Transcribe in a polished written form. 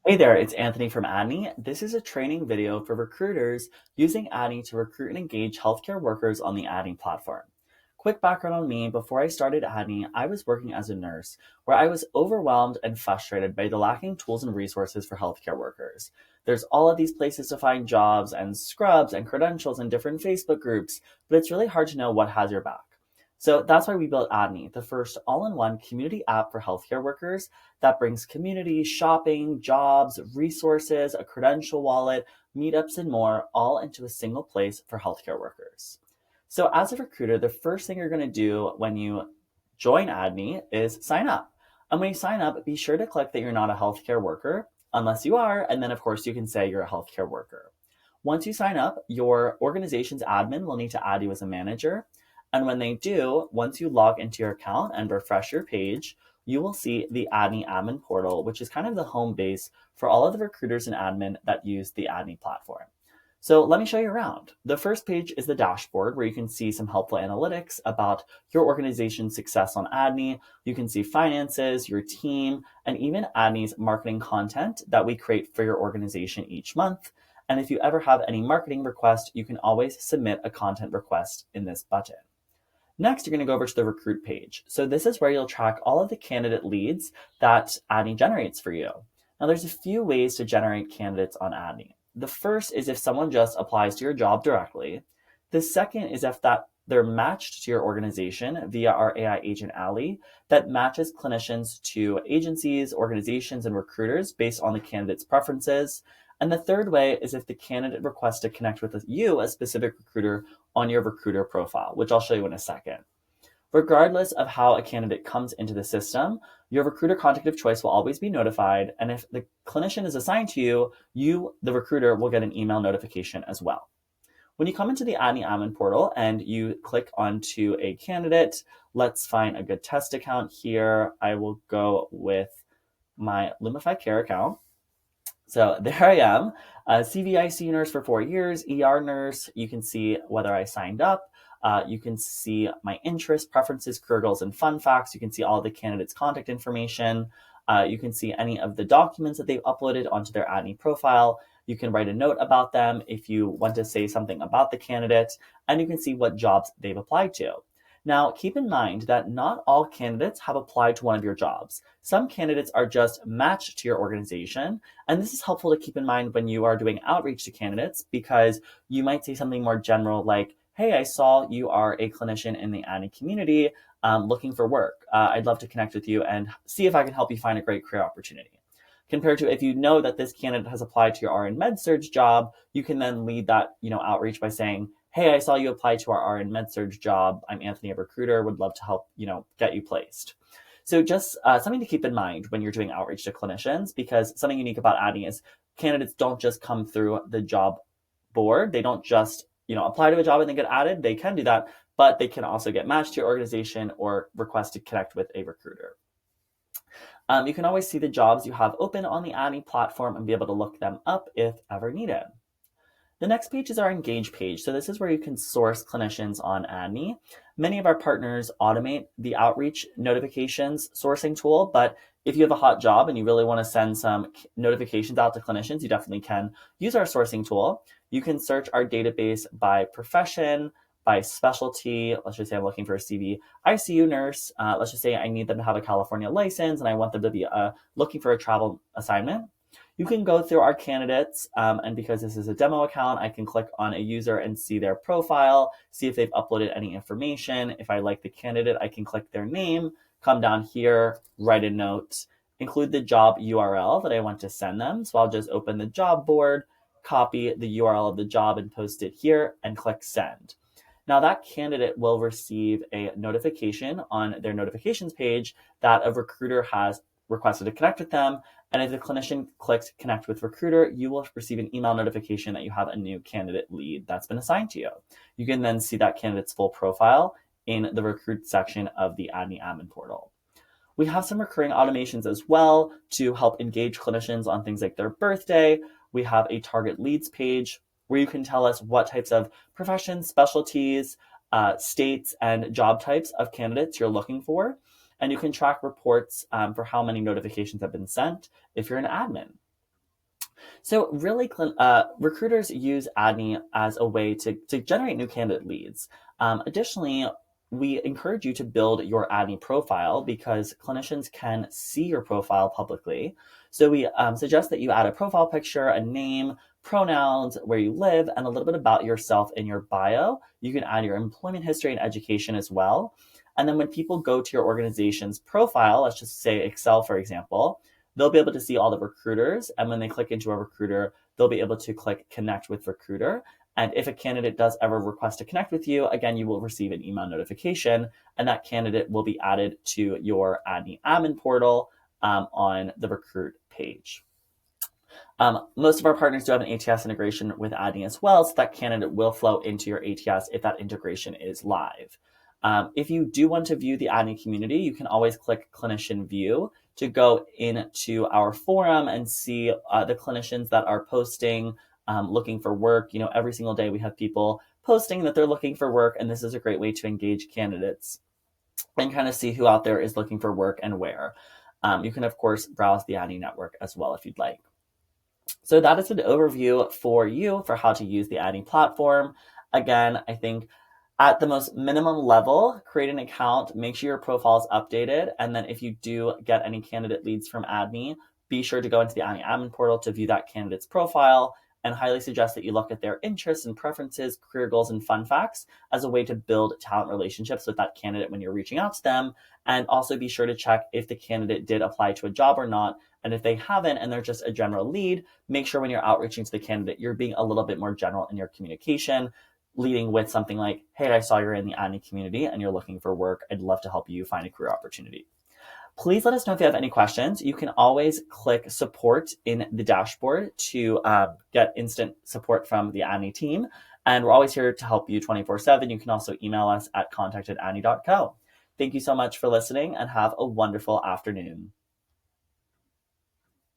Hey there, it's Anthony from Adni. This is a training video for recruiters using Adni to recruit and engage healthcare workers on the Adni platform. Quick background on me, before I started Adni, I was working as a nurse where I was overwhelmed and frustrated by the lacking tools and resources for healthcare workers. There's all of these places to find jobs and scrubs and credentials in different Facebook groups, but it's really hard to know what has your back. So that's why we built Adni, the first all-in-one community app for healthcare workers that brings community, shopping, jobs, resources, a credential wallet, meetups, and more all into a single place for healthcare workers. So, as a recruiter, the first thing you're going to do when you join Adni is sign up. And when you sign up, be sure to click that you're not a healthcare worker, unless you are, and then, of course, you can say you're a healthcare worker. Once you sign up, your organization's admin will need to add you as a manager. And when they do, once you log into your account and refresh your page, you will see the Adni admin portal, which is kind of the home base for all of the recruiters and admin that use the Adni platform. So let me show you around. The first page is the dashboard where you can see some helpful analytics about your organization's success on Adni. You can see finances, your team, and even Adni's marketing content that we create for your organization each month. And if you ever have any marketing request, you can always submit a content request in this button. Next, you're going to go over to the recruit page. So this is where you'll track all of the candidate leads that Adni generates for you. Now, there's a few ways to generate candidates on Adni. The first is if someone just applies to your job directly. The second is if that they're matched to your organization via our AI agent Ally that matches clinicians to agencies, organizations, and recruiters based on the candidate's preferences. And the third way is if the candidate requests to connect with you, a specific recruiter, on your recruiter profile, which I'll show you in a second. Regardless of how a candidate comes into the system, your recruiter contact of choice will always be notified. And if the clinician is assigned to you, you, the recruiter, will get an email notification as well. When you come into the Adni admin portal and you click onto a candidate, let's find a good test account here. I will go with my Lumify Care account. So there I am, a CVIC nurse for 4 years, ER nurse. You can see whether I signed up. You can see my interests, preferences, career goals, and fun facts. You can see all the candidates' contact information. You can see any of the documents that they've uploaded onto their Adni profile. You can write a note about them if you want to say something about the candidate, and you can see what jobs they've applied to. Now, keep in mind that not all candidates have applied to one of your jobs. Some candidates are just matched to your organization, and this is helpful to keep in mind when you are doing outreach to candidates because you might say something more general like, hey, I saw you are a clinician in the Adni community looking for work. I'd love to connect with you and see if I can help you find a great career opportunity. Compared to if you know that this candidate has applied to your RN MedSurg job, you can then lead that outreach by saying, hey, I saw you apply to our RN MedSurg job. I'm Anthony, a recruiter, would love to help, get you placed. So just something to keep in mind when you're doing outreach to clinicians, because something unique about Adni is candidates don't just come through the job board. They don't just, apply to a job and then get added. They can do that, but they can also get matched to your organization or request to connect with a recruiter. You can always see the jobs you have open on the Adni platform and be able to look them up if ever needed. The next page is our Engage page. So this is where you can source clinicians on Adni. Many of our partners automate the outreach notifications sourcing tool, but if you have a hot job and you really want to send some notifications out to clinicians, you definitely can use our sourcing tool. You can search our database by profession, by specialty. Let's just say I'm looking for a CV ICU nurse. Let's just say I need them to have a California license and I want them to be looking for a travel assignment. You can go through our candidates, and because this is a demo account, I can click on a user and see their profile, see if they've uploaded any information. If I like the candidate, I can click their name, come down here, write a note, include the job URL that I want to send them. So I'll just open the job board, copy the URL of the job and post it here and click send. Now that candidate will receive a notification on their notifications page that a recruiter has requested to connect with them. And if the clinician clicks connect with recruiter, you will receive an email notification that you have a new candidate lead that's been assigned to you. You can then see that candidate's full profile in the recruit section of the Adni admin portal. We have some recurring automations as well to help engage clinicians on things like their birthday. We have a target leads page where you can tell us what types of professions, specialties, states, and job types of candidates you're looking for. And you can track reports for how many notifications have been sent if you're an admin. So really, recruiters use Adni as a way to generate new candidate leads. Additionally, we encourage you to build your Adni profile because clinicians can see your profile publicly. So we suggest that you add a profile picture, a name, pronouns, where you live, and a little bit about yourself in your bio. You can add your employment history and education as well. And then when people go to your organization's profile, let's just say Excel, for example, they'll be able to see all the recruiters. And when they click into a recruiter, they'll be able to click connect with recruiter. And if a candidate does ever request to connect with you, again, you will receive an email notification, and that candidate will be added to your Adni admin portal on the recruit page. Most of our partners do have an ATS integration with Adni as well, so that candidate will flow into your ATS if that integration is live. If you do want to view the Adni community, you can always click Clinician View to go into our forum and see the clinicians that are posting, looking for work. Every single day we have people posting that they're looking for work, and this is a great way to engage candidates and kind of see who out there is looking for work and where. You can, of course, browse the Adni network as well if you'd like. So that is an overview for you for how to use the Adni platform. Again, I think at the most minimum level, create an account, make sure your profile is updated, and then if you do get any candidate leads from Adni, be sure to go into the Adni admin portal to view that candidate's profile, and highly suggest that you look at their interests and preferences, career goals, and fun facts as a way to build talent relationships with that candidate when you're reaching out to them. And also be sure to check if the candidate did apply to a job or not. And if they haven't and they're just a general lead, make sure when you're outreaching to the candidate, you're being a little bit more general in your communication, leading with something like, hey, I saw you're in the Adni community and you're looking for work. I'd love to help you find a career opportunity. Please let us know if you have any questions. You can always click support in the dashboard to get instant support from the Adni team. And we're always here to help you 24/7. You can also email us at contact@adni.co. Thank you so much for listening and have a wonderful afternoon.